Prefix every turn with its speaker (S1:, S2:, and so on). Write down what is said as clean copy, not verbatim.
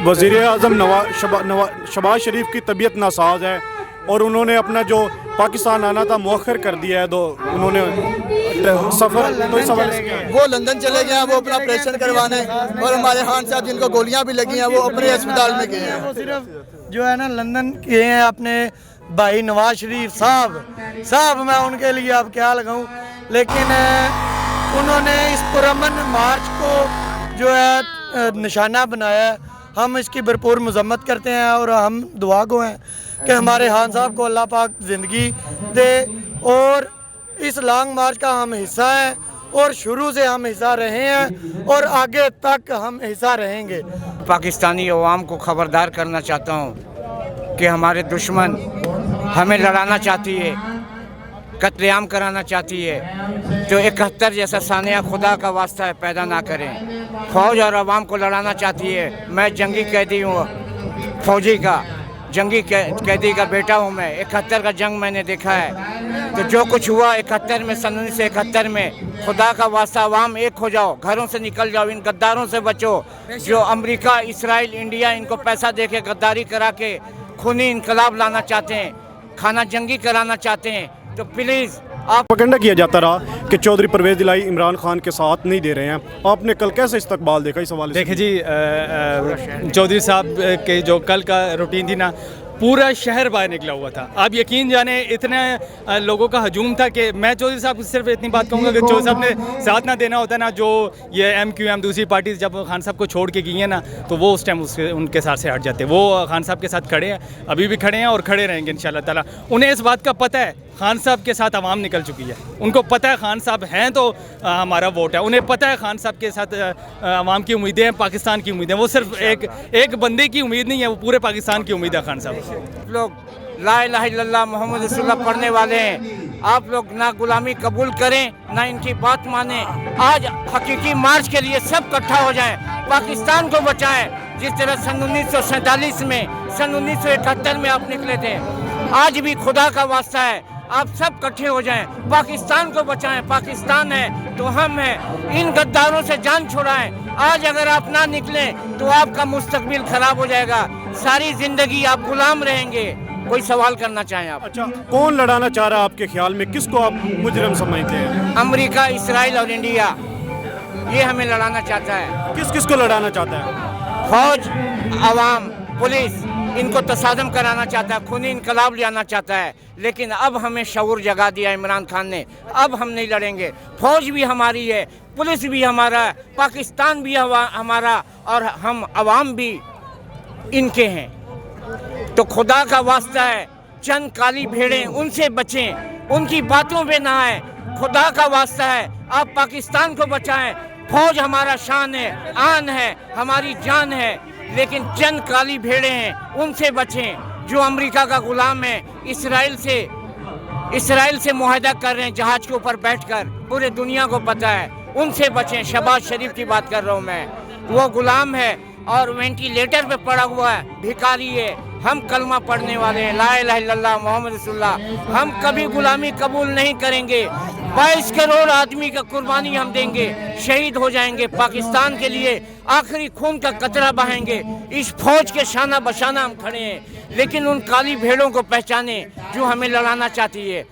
S1: वज़ीर आज़म शहबाज शरीफ की तबीयत नासाज है और उन्होंने अपना जो पाकिस्तान आना था मुअख्खर कर दिया है, तो उन्होंने सफ़र
S2: वो लंदन चले गए हैं, वो अपना ऑपरेशन करवाने, और हमारे खान साहब जिनको गोलियां भी लगी हैं वो अपने अस्पताल में गए हैं।
S3: वो सिर्फ जो है ना लंदन गए हैं अपने भाई नवाज शरीफ साहब मैं उनके लिए अब क्या लगाऊं, लेकिन उन्होंने इस पुरअमन मार्च को जो है निशाना बनाया है। हम इसकी भरपूर मजम्मत करते हैं और हम दुआ गो हैं कि हमारे खान साहब को अल्लाह पाक ज़िंदगी दे, और इस लॉन्ग मार्च का हम हिस्सा हैं और शुरू से हम हिस्सा रहे हैं और आगे तक हम हिस्सा रहेंगे।
S4: पाकिस्तानी अवाम को खबरदार करना चाहता हूँ कि हमारे दुश्मन हमें लड़ाना चाहती है, कत्लेआम कराना चाहती है, तो 71 जैसा सानिया खुदा का वास्ता है पैदा ना करें। फ़ौज और अवाम को लड़ाना चाहती है। मैं जंगी कैदी हूँ, फ़ौजी का जंगी कैदी का बेटा हूँ मैं। 71 का जंग मैंने देखा है, तो जो कुछ हुआ 71 में, सन 1971 में, खुदा का वास्ता अवाम एक हो जाओ, घरों से निकल जाओ, इन गद्दारों से बचो जो अमेरिका, इसराइल, इंडिया इनको पैसा दे के गद्दारी करा के खूनी इनकलाब लाना चाहते हैं, खाना जंगी कराना चाहते हैं। तो प्लीज़ आप
S1: प्रोपेगेंडा किया जाता रहा कि चौधरी परवेज़ इलाही इमरान खान के साथ नहीं दे रहे हैं, आपने कल कैसे इस्तकबाल देखा इस हवाले से?
S5: देखिए जी, चौधरी साहब के जो कल का रूटीन थी ना, पूरा शहर बाहर निकला हुआ था। आप यकीन जाने इतने लोगों का हजूम था कि मैं चौधरी साहब को सिर्फ इतनी बात कहूँगा कि चौधरी साहब ने साथ ना देना होता ना, जो ये MQM दूसरी पार्टी जब खान साहब को छोड़ के गई हैं ना, तो वो उस टाइम उनके साथ से हट जाते। वो खान साहब के साथ खड़े हैं, अभी भी खड़े हैं और खड़े रहेंगे इंशाल्लाह ताला। उन्हें इस बात का पता है खान साहब के साथ आवाम निकल चुकी है, उनको पता है खान साहब हैं तो हमारा वोट है। उन्हें पता है खान साहब के साथ आवाम की उम्मीदें हैं, पाकिस्तान की उम्मीदें। वो सिर्फ एक बंदे की उम्मीद नहीं है, वो पूरे पाकिस्तान की उम्मीद है खान साहब।
S4: लोग ला इलाहा इल्लल्लाह मोहम्मद रसूलुल्लाह पढ़ने वाले हैं। आप लोग ना गुलामी कबूल करें, ना इनकी बात मानें। आज हकीकी मार्च के लिए सब इकट्ठा हो जाएं, पाकिस्तान को बचाएं। जिस तरह सन 1947 में, सन 1971 में आप निकले थे, आज भी खुदा का वास्ता है आप सब इकट्ठे हो जाएं, पाकिस्तान को बचाएं। पाकिस्तान है तो हम हैं, इन गद्दारों से जान छुड़ाएं। आज अगर आप ना निकलें तो आपका मुस्तकबिल खराब हो जाएगा, सारी जिंदगी आप गुलाम रहेंगे। कोई सवाल करना चाहें आप?
S1: अच्छा, कौन लड़ाना चाह रहा है आपके ख्याल में, किसको आप मुजरिम समझते हैं?
S4: अमेरिका, इसराइल और इंडिया, ये हमें लड़ाना चाहता है।
S1: किस किस को लड़ाना चाहता है?
S4: फौज, अवाम, पुलिस, इनको तसादम कराना चाहता है, खूनी इनकलाब लाना चाहता है। लेकिन अब हमें शऊर जगा दिया इमरान खान ने, अब हम नहीं लड़ेंगे। फौज भी हमारी है, पुलिस भी हमारा है, पाकिस्तान भी हमारा, और हम अवाम भी इनके हैं। तो खुदा का वास्ता है, चंद काली भेड़ें उनसे बचें, उनकी बातों पे ना आए। खुदा का वास्ता है आप पाकिस्तान को बचाएं। फौज हमारा शान है, आन है, हमारी जान है, लेकिन चंद काली भेड़ें हैं उनसे बचें जो अमेरिका का गुलाम है। इसराइल से मुआहदा कर रहे हैं जहाज के ऊपर बैठकर, पूरे दुनिया को पता है। उनसे बचें। शहबाज शरीफ की बात कर रहा हूँ मैं, वो गुलाम है और वेंटिलेटर पे पड़ा हुआ है, भिखारी है। हम कलमा पढ़ने वाले हैं, ला इलाहा इल्लल्लाह मोहम्मद रसूलुल्लाह। हम कभी गुलामी कबूल नहीं करेंगे। 22 करोड़ आदमी का कुर्बानी हम देंगे, शहीद हो जाएंगे पाकिस्तान के लिए, आखिरी खून का कतरा बहाएंगे। इस फौज के शाना बशाना हम खड़े हैं, लेकिन उन काली भेड़ों को पहचाने जो हमें लड़ाना चाहती है।